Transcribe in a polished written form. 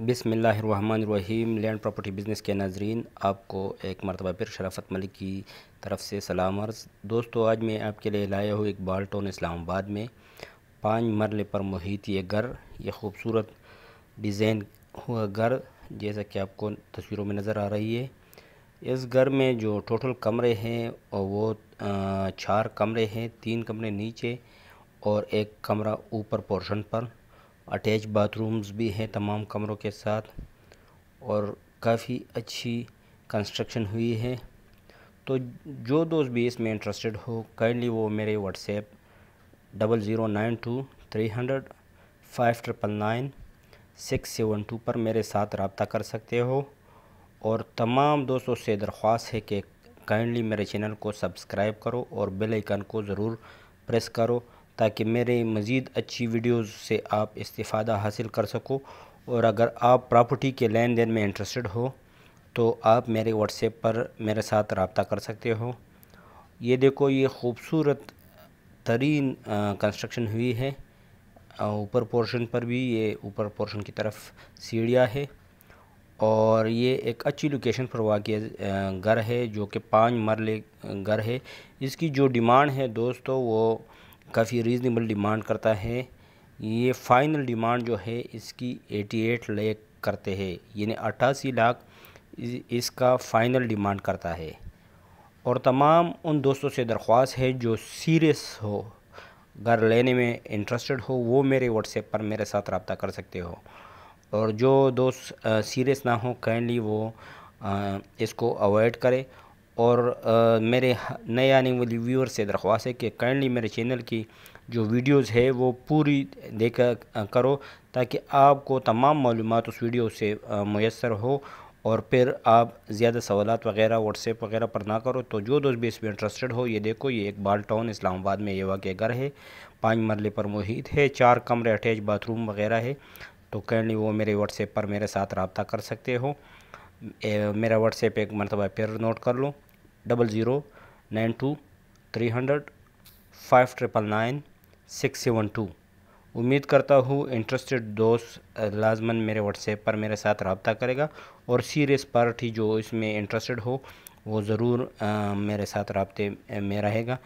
بسم اللہ الرحمن الرحیم۔ لینڈ پراپرٹی بزنس کے ناظرین، آپ کو ایک مرتبہ پھر شرافت ملک کی طرف سے سلام عرض۔ دوستو، آج میں آپ کے لیے لایا ہوں اقبال ٹاؤن اسلام آباد میں 5 مرلے پر محیط یہ گھر، یہ خوبصورت ڈیزائن ہوا گھر جیسا کہ آپ کو تصویروں میں نظر آ رہی ہے۔ اس گھر میں جو ٹوٹل کمرے ہیں وہ 4 کمرے ہیں، 3 کمرے نیچے اور 1 کمرہ اوپر پورشن پر۔ اٹیچ باتھ رومز بھی ہیں تمام کمروں کے ساتھ، اور کافی اچھی کنسٹرکشن ہوئی ہے۔ تو جو دوست بھی اس میں انٹرسٹڈ ہو، کائنڈلی وہ میرے واٹس ایپ 00923005999672 پر میرے ساتھ رابطہ کر سکتے ہو۔ اور تمام دوستوں سے درخواست ہے کہ کائنڈلی میرے چینل کو سبسکرائب کرو اور بیل آئیکن کو ضرور پریس کرو تاکہ میرے مزید اچھی ویڈیوز سے آپ استفادہ حاصل کر سکو۔ اور اگر آپ پراپرٹی کے لین دین میں انٹرسٹڈ ہو تو آپ میرے واٹس ایپ پر میرے ساتھ رابطہ کر سکتے ہو۔ یہ دیکھو، یہ خوبصورت ترین کنسٹرکشن ہوئی ہے۔ اوپر پورشن پر بھی، یہ اوپر پورشن کی طرف سیڑھیاں ہے، اور یہ ایک اچھی لوکیشن پر واقع گھر ہے جو کہ 5 مرلے گھر ہے۔ اس کی جو ڈیمانڈ ہے دوستو، وہ کافی ریزنیبل ڈیمانڈ کرتا ہے۔ یہ فائنل ڈیمانڈ جو ہے اس کی 88 لاکھ کرتے ہیں، یعنی 88 لاکھ اس کا فائنل ڈیمانڈ کرتا ہے۔ اور تمام ان دوستوں سے درخواست ہے جو سیریس ہو، گھر لینے میں انٹرسٹڈ ہو، وہ میرے واٹس ایپ پر میرے ساتھ رابطہ کر سکتے ہو۔ اور جو دوست سیریس نہ ہو، کائنڈلی وہ اس کو اوائڈ کرے۔ اور میرے نئے آنے والی ویور سے درخواست ہے کہ کائنڈلی میرے چینل کی جو ویڈیوز ہے وہ پوری دیکھا کرو تاکہ آپ کو تمام معلومات اس ویڈیو سے میسر ہو، اور پھر آپ زیادہ سوالات وغیرہ واٹس ایپ وغیرہ پر نہ کرو۔ تو جو دوست بھی اس میں انٹرسٹڈ ہو، یہ دیکھو، یہ اقبال ٹاؤن اسلام آباد میں یہ واقع گھر ہے، 5 مرلے پر محیط ہے، 4 کمرے، اٹیچ باتھ روم وغیرہ ہے۔ تو کائنڈلی وہ میرے واٹس ایپ پر میرے ساتھ رابطہ کر سکتے ہو۔ میرا واٹس ایپ ایک مرتبہ پھر نوٹ کر لو، 00923005999672۔ امید کرتا ہوں انٹرسٹڈ دوست لازماً میرے واٹس ایپ پر میرے ساتھ رابطہ کرے گا، اور سیریس پارٹی جو اس میں انٹرسٹڈ ہو وہ ضرور میرے ساتھ رابطے میں رہے گا۔